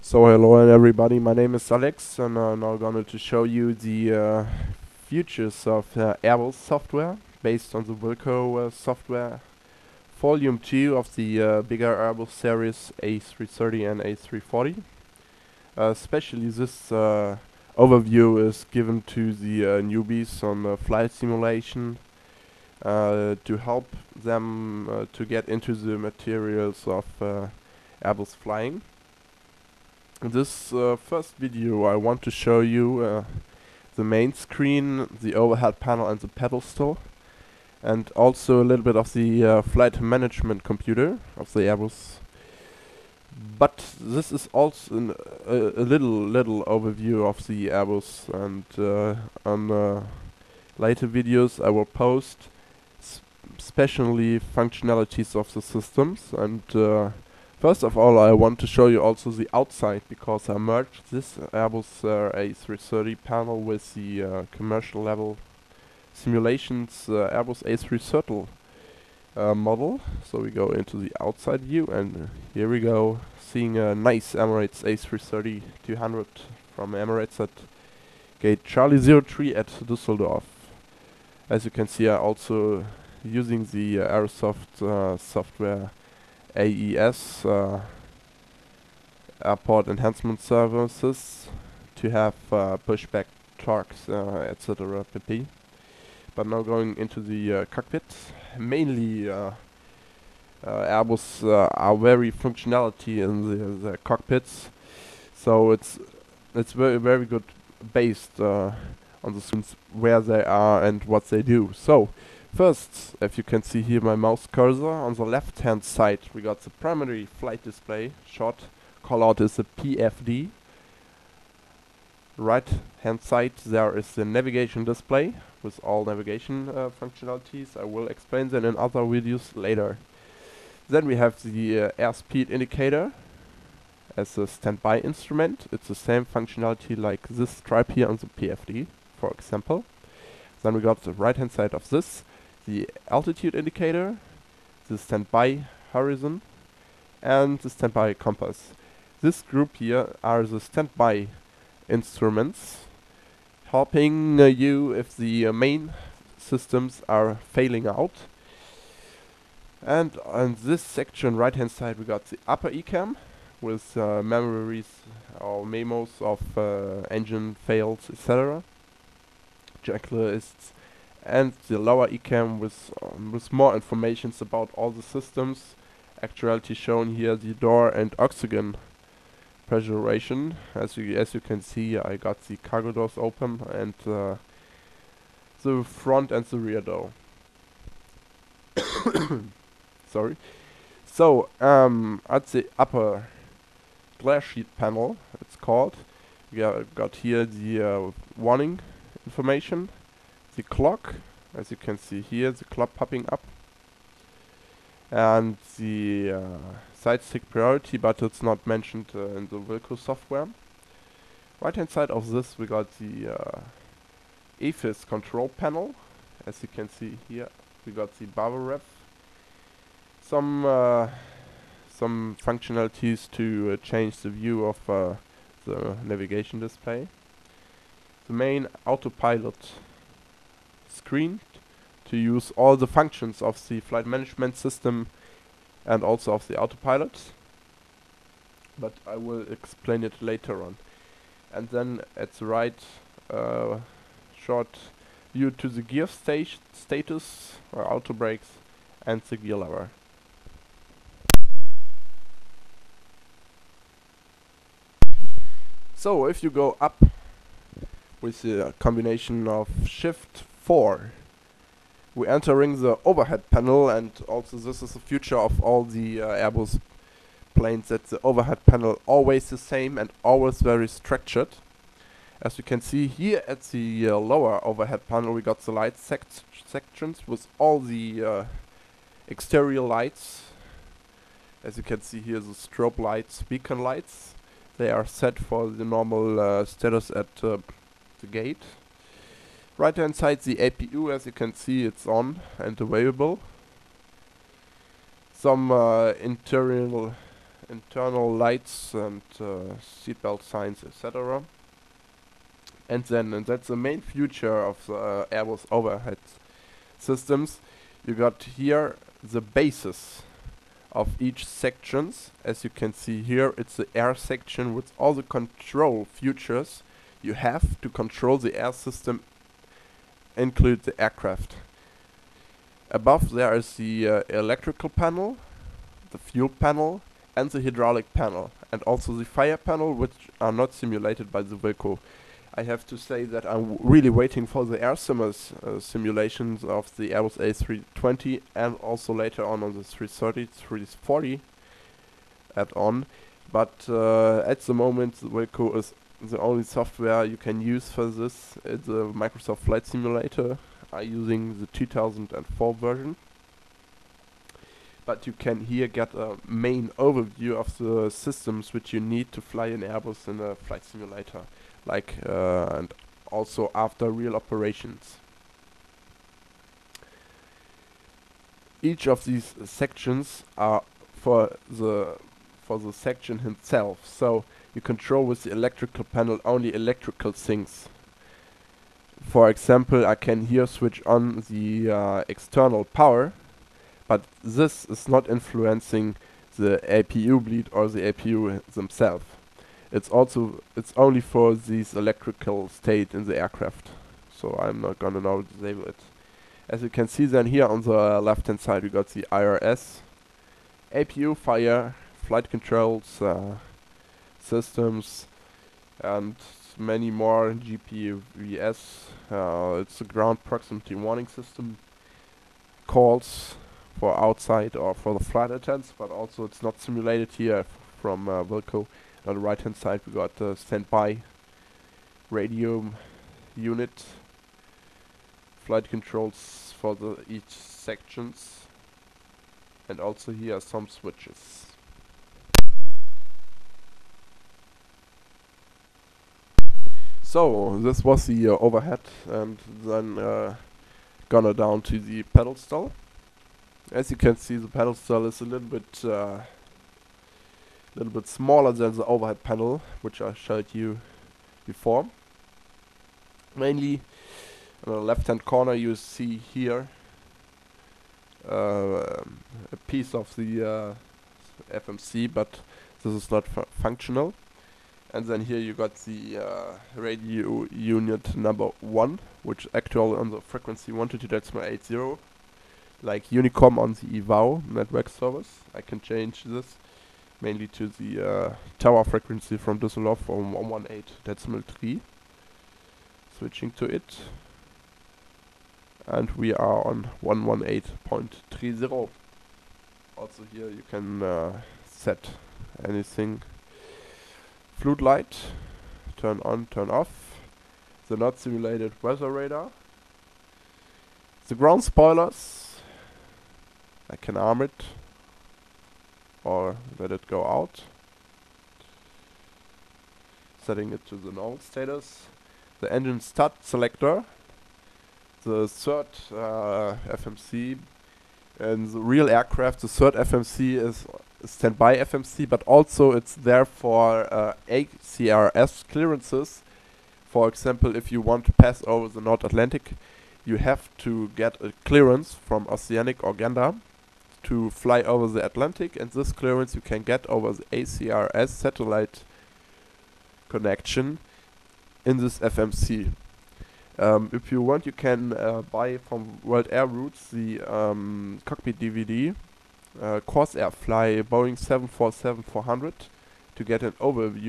So hello everybody, my name is Alex and I'm now going to show you the features of Airbus software based on the Wilco software volume 2 of the bigger Airbus series A330 and A340. Especially this overview is given to the newbies on flight simulation to help them to get into the materials of Airbus flying. In this first video I want to show you the main screen, the overhead panel and the pedestal, and also a little bit of the flight management computer of the Airbus. But this is also a little overview of the Airbus, and on later videos I will post especially functionalities of the systems. And first of all, I want to show you also the outside, because I merged this Airbus A330 panel with the commercial level simulations Airbus A330 model. So we go into the outside view, and here we go, seeing a nice Emirates A330-200 from Emirates at gate Charlie 03 at Düsseldorf. As you can see, I also using the Aerosoft software AES airport enhancement services to have pushback torques, etc. pp. But now going into the cockpit, mainly Airbus are very functionality in the cockpits, so it's very good based on the screens where they are and what they do. So first, if you can see here my mouse cursor, on the left hand side we got the primary flight display, short callout is the PFD. Right hand side there is the navigation display with all navigation functionalities. I will explain them in other videos later. Then we have the airspeed indicator as a standby instrument. It's the same functionality like this stripe here on the PFD, for example. Then we got the right hand side of this, the altitude indicator, the standby horizon, and the standby compass. This group here are the standby instruments, helping you if the main systems are failing out. And on this section, right hand side, we got the upper ECAM with memories or memos of engine fails, etc. checklists, and the lower ECAM with more informations about all the systems. Actuality shown here, the door and oxygen pressurization. As you can see, I got the cargo doors open and the front and the rear door. Sorry. So at the upper glass sheet panel, it's called, we got here the warning information, the clock, as you can see here, the clock popping up, and the side stick priority, but it's not mentioned in the Wilco software. Right hand side of this we got the EFIS control panel. As you can see here, we got the bubble ref, some functionalities to change the view of the navigation display, the main autopilot screen to use all the functions of the flight management system and also of the autopilot, but I will explain it later on. And then at the right, short view to the gear status, or auto brakes, and the gear lever. So if you go up with the combination of Shift 4, we're entering the overhead panel, and also this is the future of all the Airbus planes, that the overhead panel always the same and always very structured. As you can see here at the lower overhead panel, we got the light sections with all the exterior lights. As you can see here, the strobe lights, beacon lights, they are set for the normal status at the gate. Right hand side, the APU, as you can see, it's on and available. Some internal internal lights and seatbelt signs, etc. And that's the main feature of the Airbus overhead systems. You got here the basis of each sections. As you can see here, it's the air section with all the control features you have to control the air system, include the aircraft. Above there is the electrical panel, the fuel panel, and the hydraulic panel, and also the fire panel, which are not simulated by the Wilco. I have to say that I'm really waiting for the air simulations of the Airbus A320 and also later on the 330, 340 add-on. But at the moment, the Wilco is the only software you can use for this. It's a Microsoft Flight Simulator. I'm using the 2004 version. But you can here get a main overview of the systems which you need to fly an Airbus in a flight simulator, like and also after real operations. Each of these sections are for the section itself, so you control with the electrical panel only electrical things. For example, I can here switch on the external power, but this is not influencing the APU bleed or the APU themselves. It's only for this electrical state in the aircraft. So I'm not gonna now disable it. As you can see then here on the left hand side we got the IRS, APU, fire, flight controls, systems, and many more, GPVS, it's a ground proximity warning system, calls for outside or for the flight attendants, but also it's not simulated here from Wilco. On the right hand side we got standby radio unit, flight controls for each sections, and also here are some switches. So this was the overhead, and then gonna down to the pedal stall. As you can see, the pedal stall is a little bit smaller than the overhead panel, which I showed you before. Mainly on the left hand corner you see here a piece of the FMC, but this is not functional. And then here you got the radio unit number 1, which actually on the frequency 122.80, like Unicom on the EVAU network service. I can change this mainly to the tower frequency from Düsseldorf from 118.3. Switching to it. And we are on 118.30. Also here you can set anything. Fluid light, turn on, turn off. The not simulated weather radar. The ground spoilers, I can arm it or let it go out. Setting it to the normal status. The engine start selector. The third FMC. In the real aircraft, the third FMC is standby FMC, but also it's there for ACRS clearances. For example, if you want to pass over the North Atlantic, you have to get a clearance from Oceanic or Gander to fly over the Atlantic, and this clearance you can get over the ACRS satellite connection in this FMC. If you want, you can buy from World Air Routes the cockpit DVD, Corsair Fly Boeing 747-400, to get an overview